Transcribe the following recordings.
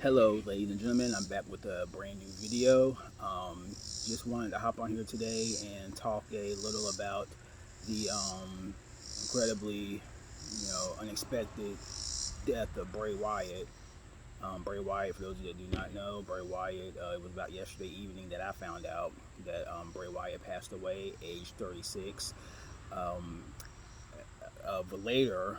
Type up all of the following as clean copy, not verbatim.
Hello, ladies and gentlemen. I'm back with a brand new video. Just wanted to hop on here today and talk a little about the incredibly, unexpected death of Bray Wyatt. Bray Wyatt, for those of you that do not know, Bray Wyatt, it was about yesterday evening that I found out that Bray Wyatt passed away, age 36. Um, but later,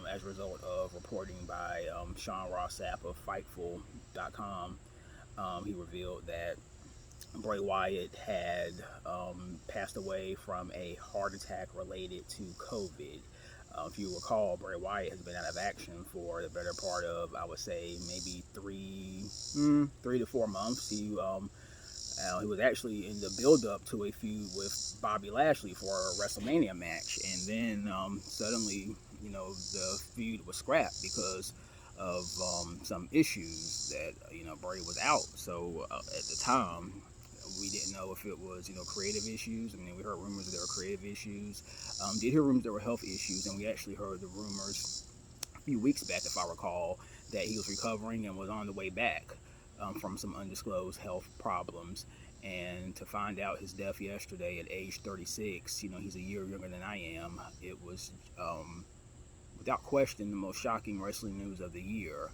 as a result of reporting by Sean Ross Sapp of Fightful.com, he revealed that Bray Wyatt had passed away from a heart attack related to COVID. If you recall, Bray Wyatt has been out of action for the better part of, I would say, maybe 3 to 4 months. He was actually in the build-up to a feud with Bobby Lashley for a WrestleMania match, and then suddenly, the feud was scrapped because of some issues that Bray was out. So at the time, we didn't know if it was creative issues. I mean, we heard rumors that there were creative issues. Did hear rumors there were health issues, and we actually heard the rumors a few weeks back, if I recall, that he was recovering and was on the way back from some undisclosed health problems. And to find out his death yesterday at age 36, he's a year younger than I am. It was, without question, the most shocking wrestling news of the year.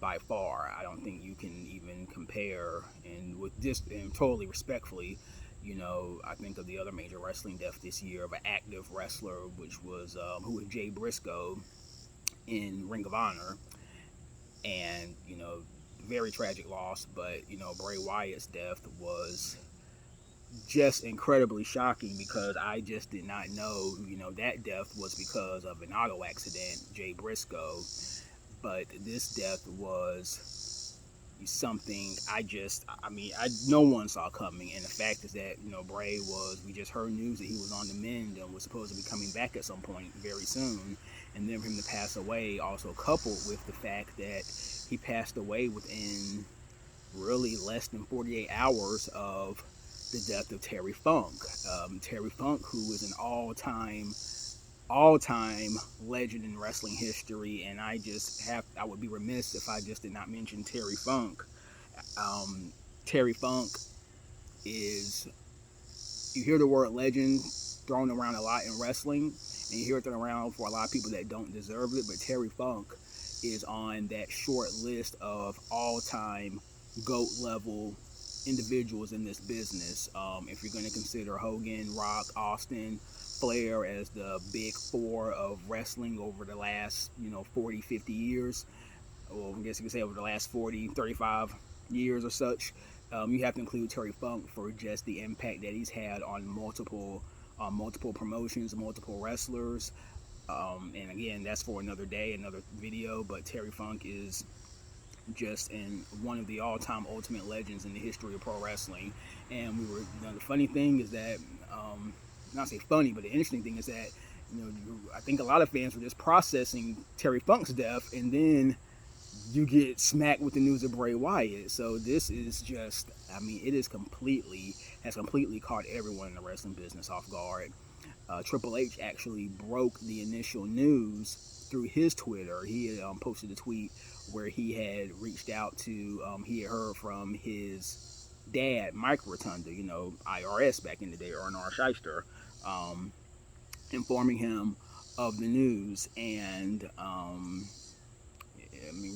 By far, I don't think you can even compare. And with this, and totally respectfully, I think of the other major wrestling death this year of an active wrestler, which was who was Jay Briscoe in Ring of Honor, and very tragic loss. But Bray Wyatt's death was just incredibly shocking because I just did not know that death was because of an auto accident, Jay Briscoe. But this death was something no one saw coming. And the fact is that Bray we just heard news that he was on the mend and was supposed to be coming back at some point very soon, and then for him to pass away, also coupled with the fact that he passed away within really less than 48 hours of the death of Terry Funk. Terry Funk, who is an all-time legend in wrestling history, and I would be remiss if I just did not mention Terry Funk. Terry Funk is, you hear the word legend thrown around a lot in wrestling, and you hear it thrown around for a lot of people that don't deserve it, but Terry Funk is on that short list of all-time GOAT level individuals in this business. If you're going to consider Hogan, Rock, Austin, Flair as the big four of wrestling over the last 40, 50 years, or I guess you could say over the last 40, 35 years or such, you have to include Terry Funk for just the impact that he's had on multiple promotions, multiple wrestlers. And again, that's for another day, another video. But Terry Funk is just in one of the all-time ultimate legends in the history of pro wrestling. And the funny thing is that, not say funny, but the interesting thing is that, I think a lot of fans were just processing Terry Funk's death, and then you get smacked with the news of Bray Wyatt. So this is just, it has completely caught everyone in the wrestling business off guard. Triple H actually broke the initial news through his Twitter. He had posted a tweet where he had reached out to, he had heard from his dad, Mike Rotunda, IRS back in the day, R&R Shyster, informing him of the news. And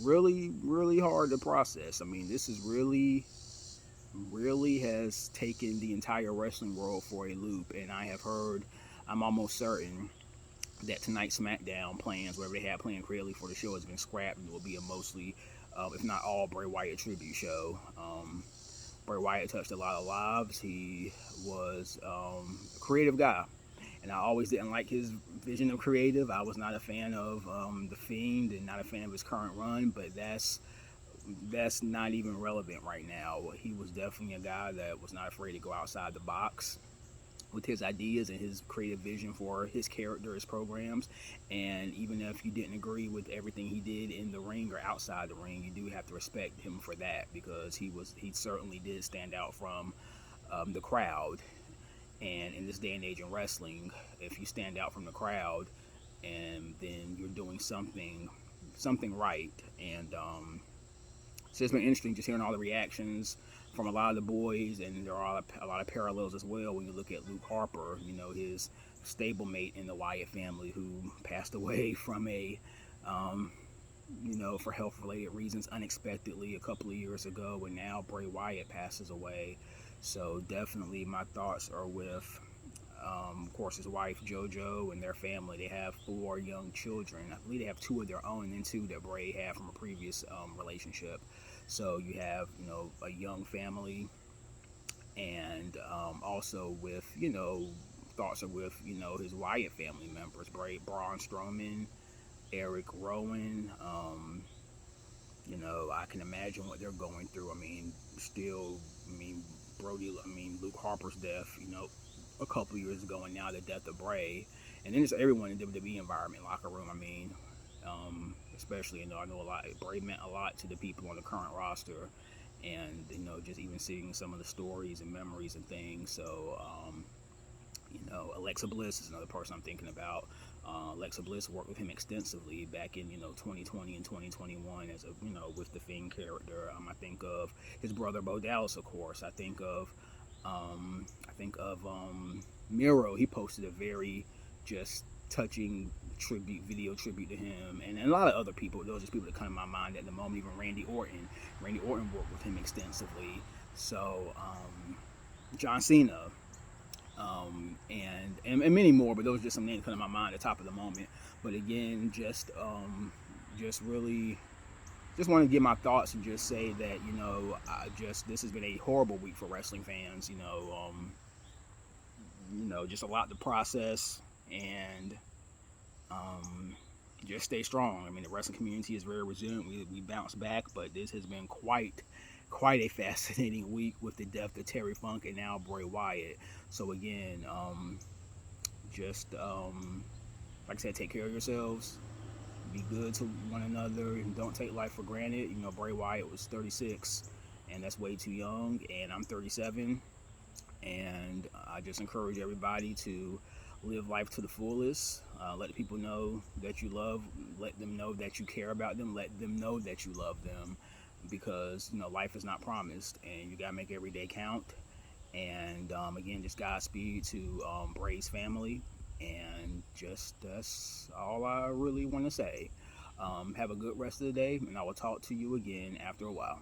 really, really hard to process. This is really has taken the entire wrestling world for a loop. And I'm almost certain that tonight's SmackDown plans, whatever they had planned creatively for the show, has been scrapped, and it will be a mostly, if not all, Bray Wyatt tribute show. Bray Wyatt touched a lot of lives. He was a creative guy, and I always didn't like his vision of creative. I was not a fan of The Fiend and not a fan of his current run, but that's not even relevant right now. He was definitely a guy that was not afraid to go outside the box with his ideas and his creative vision for his character, his programs. And even if you didn't agree with everything he did in the ring or outside the ring, you do have to respect him for that, because he certainly did stand out from the crowd. And in this day and age in wrestling, if you stand out from the crowd, and then you're doing something right. And So it's been interesting just hearing all the reactions from a lot of the boys, and there are a lot of parallels as well when you look at Luke Harper, his stablemate in the Wyatt family, who passed away from um, for health-related reasons unexpectedly a couple of years ago, and now Bray Wyatt passes away. So definitely my thoughts are with, of course, his wife JoJo and their family. They have 4 young children. I believe they have 2 of their own, and then 2 that Bray had from a previous relationship. So you have, a young family, and also with, thoughts are with, his Wyatt family members, Braun Strowman, Eric Rowan. I can imagine what they're going through. Luke Harper's death, a couple years ago, and now the death of Bray, and then it's everyone in the WWE environment, locker room. Especially, I know a lot. Bray meant a lot to the people on the current roster, and just even seeing some of the stories and memories and things. So, Alexa Bliss is another person I'm thinking about. Alexa Bliss worked with him extensively back in 2020 and 2021 as with the Fiend character. I think of his brother Bo Dallas, of course. I think of Miro. He posted a very just touching video tribute to him, and a lot of other people. Those are just people that come to my mind at the moment. Even Randy Orton worked with him extensively. So John Cena, and many more, but those are just some names that come to my mind at the top of the moment. But again, just really just want to give my thoughts and just say that this has been a horrible week for wrestling fans. Just a lot to process, and just stay strong. The wrestling community is very resilient. We bounce back, but this has been quite a fascinating week with the death of Terry Funk and now Bray Wyatt. So again, like I said, take care of yourselves. Be good to one another, and don't take life for granted. Bray Wyatt was 36, and that's way too young, and I'm 37, and I just encourage everybody to live life to the fullest. Let the people know that you love. Let them know that you care about them. Let them know that you love them, because life is not promised, and you gotta make every day count. And again, just Godspeed to Bray's family, and just that's all I really want to say. Have a good rest of the day, and I will talk to you again after a while.